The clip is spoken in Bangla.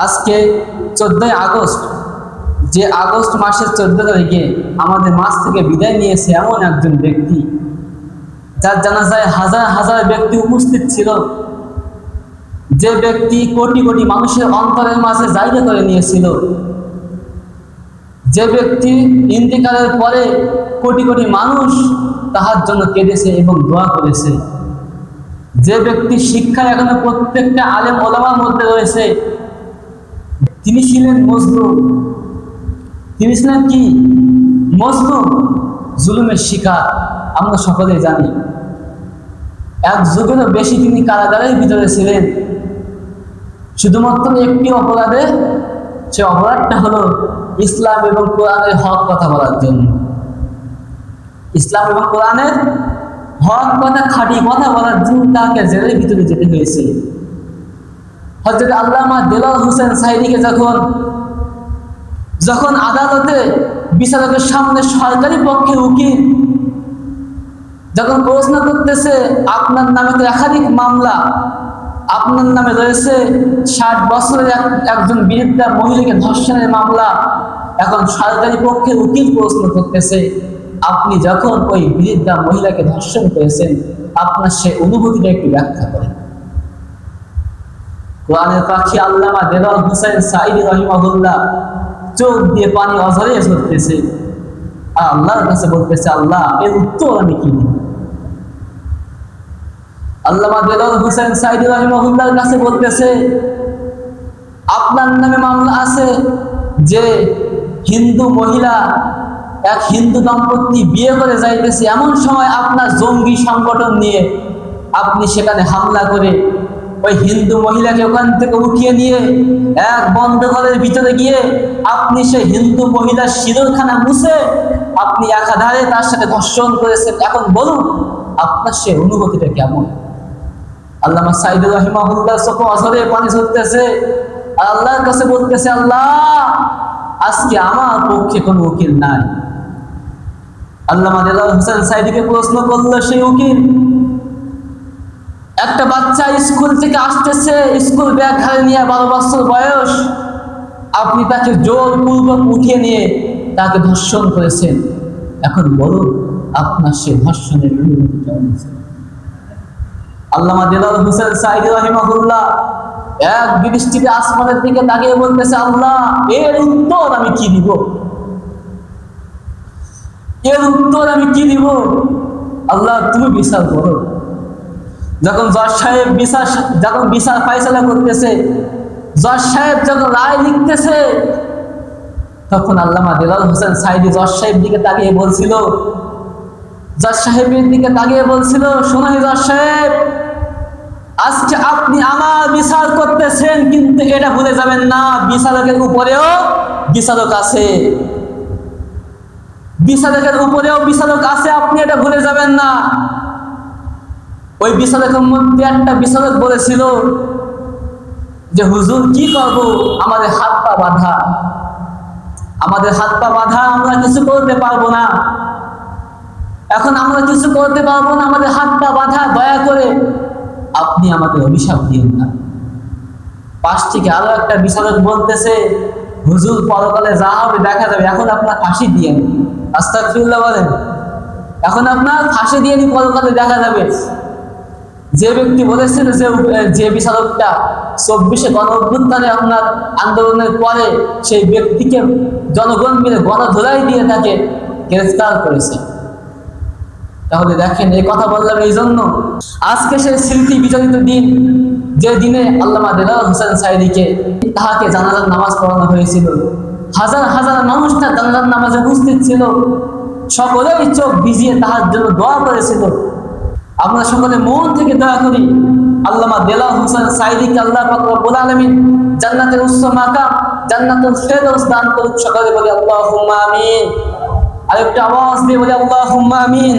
আজকে 14ই আগস্ট, যে আগস্ট মাসের 14 তারিখে আমাদের মাঝ থেকে বিদায় নিয়েছে এমন একজন ব্যক্তি, যার জানাজায় হাজার হাজার ব্যক্তি উপস্থিত ছিল, যে ব্যক্তি কোটি কোটি মানুষের অন্তরের মাঝে জায়গা করে নিয়েছিল, যে ব্যক্তি ইন্তেকালের পরে কোটি কোটি মানুষ তাহার জন্য কেঁদেছে এবং দোয়া করেছে, যে ব্যক্তি শিক্ষায় এখনো প্রত্যেকটা আলেম ওলামার মধ্যে রয়েছে, তিনি ছিলেন মজলুম। তিনি ছিলেন কি? মজলুম, জুলুমের শিকার। আমরা সকলে জানি এক যুগেরও বেশি তিনি কারাগারের ভিতরে ছিলেন, শুধুমাত্র একটি অপরাধে। সে অপরাধটা হলো ইসলাম এবং কোরআনের হক কথা বলার জন্য। ইসলাম এবং কোরআনের হক কথা, খাঁটি কথা বলার জন্য তাকে জেলের ভিতরে যেতে হয়েছে। হযরত আল্লামা দেলাওয়ার হোসেন সাঈদীকে যখন আদালতে বিচারকের সামনে সরকারি পক্ষের উকিল যখন প্রশ্ন করতেছে, আপনার নামে তো একাধিক মামলা, আপনার নামে রয়েছে 60 বছরের একজন বৃদ্ধা মহিলাকে ধর্ষণের মামলা, এখন সরকারি পক্ষের উকিল প্রশ্ন করতেছে, আপনি যখন ওই বৃদ্ধা মহিলাকে ধর্ষণ করেছেন আপনার সে অনুভূতিটা একটু ব্যাখ্যা করেন। কোরআনের পাখি আল্লামা দেলাওয়ার হোসেন সাঈদী রাহিমাহুল্লাহ চোখ দিয়ে পানি অঝরে ঝরতেছে আর আল্লাহর কাছে বলতেছে, আল্লাহ এর উত্তর আমি কি দিব? আল্লামা দেলাওয়ার হোসেন সাঈদী রাহিমাহুল্লাহর কাছে বলতেছে, আপনার নামে মামলা আছে যে হিন্দু মহিলা, এক হিন্দু দম্পতি বিয়ে করে যাইতেছে, এমন সময় আপনার জঙ্গি সংগঠন নিয়ে আপনি সেখানে হামলা করে ওই হিন্দু মহিলাকে ওখান থেকে উঠিয়ে নিয়ে এক বন্ধ ঘরের ভিতরে গিয়ে আপনি সেই হিন্দু মহিলার শিরোখানা মুছে আপনি একাধারে তার সাথে ধর্ষণ করেছেন। এখন বলুন আপনার সে অনুভূতিটা কেমন? আল্লামা সাঈদী রাহিমাহুল্লাহ চোখে অঝরে পানি ঝরতেছে আর আল্লাহর কাছে বলতেছে, আল্লাহ আজকে আমার পক্ষে কোনো উকিল নাই। আল্লামা দেলাওয়ার হোসেন সাঈদীকে প্রশ্ন করলো সেই উকিল, একটা বাচ্চা স্কুল থেকে আসতেছে, স্কুল ব্যাগ ঘাড়ে নিয়ে 12 বছর বয়স, আপনি তাকে জোরপূর্বক উঠিয়ে নিয়ে তাকে ধর্ষণ করেছেন। এখন বলুন আপনার সে ধর্ষণের অনুভূতি কেমন? আল্লামা দেলাওয়ার হোসেন সাঈদী রাহিমাহুল্লাহ এক দৃষ্টিতে আসমানের দিকে তাকিয়ে বলতেছে, আল্লাহ এর উত্তর আমি কি দিব? এর উত্তর আমি কি দিব? আল্লাহ তুমি বিচার করো। যখন জজ সাহেব বিচার ফায়সালা করতেছে, জজ সাহেব যখন রায় লিখতেছে, তখন আল্লামা দেলাওয়ার হোসেন সাঈদী জজ সাহেবের দিকে তাকিয়ে বলছিল, শোনাই জজ সাহেব, আজকে আপনি আমার বিচার করতেছেন, কিন্তু এটা ভুলে যাবেন না বিচারকের উপরেও বিচারক আছে, বিচারকের উপরেও বিচারক আছে, আপনি এটা ভুলে যাবেন না। ওই বিচারকের মধ্যে একটা বিচারক বলেছিল যে, হুজুর কি করব, আমাদের হাত পা বাঁধা, আমরা কিছু করতে পারবো না, এখন আমরা কিছু করতে পারবো না, আমাদের হাত পা বাঁধা, দয়া করে আপনি আমাকে অভিশাপ দিন না। পাশ থেকে আরো একটা বিচারক বলতেছে, হুজুর পরকালে যা হবে দেখা যাবে, এখন আপনার ফাঁসি দিয়ে নি। আস্তাগফিরুল্লাহ বলেন, এখন আপনার ফাঁসি দিয়ে নি, পরকালে দেখা যাবে। যে ব্যক্তি বলেছেন, যে বিচারকটা 24শে গণ-অভ্যুত্থানে আপনার আন্দোলনের পরে সেই ব্যক্তিকে জনগণ মিলে গণধোলাই দিয়ে তাকে গ্রেফতার করেছে। তাহলে দেখেন, এই কথা বললাম এই জন্য, আজকে সেই স্মৃতি বিজড়িত দিন, যে দিনে আল্লামা দেলাওয়ার হোসেন সাঈদীকে তাহাকে জানাজার নামাজ পড়ানো হয়েছিল, হাজার হাজার মানুষ তার জানাজার নামাজে উপস্থিত ছিল, সকলেই চোখ ভিজিয়ে তাহার জন্য দোয়া করেছিল। আমরা সকলে মন থেকে দোয়া করি, আল্লামা দেলাওয়ার হোসেন সাঈদীকে আল্লাহ পাক রব্বুল আলামিন জান্নাতের উচ্চ মাকাম, জান্নাতুল ফেরদৌস দান করুন। সকলে বলি আল্লাহুম্মা আমিন। আরেকটা আওয়াজ দিয়ে বলি আল্লাহুম্মা আমিন।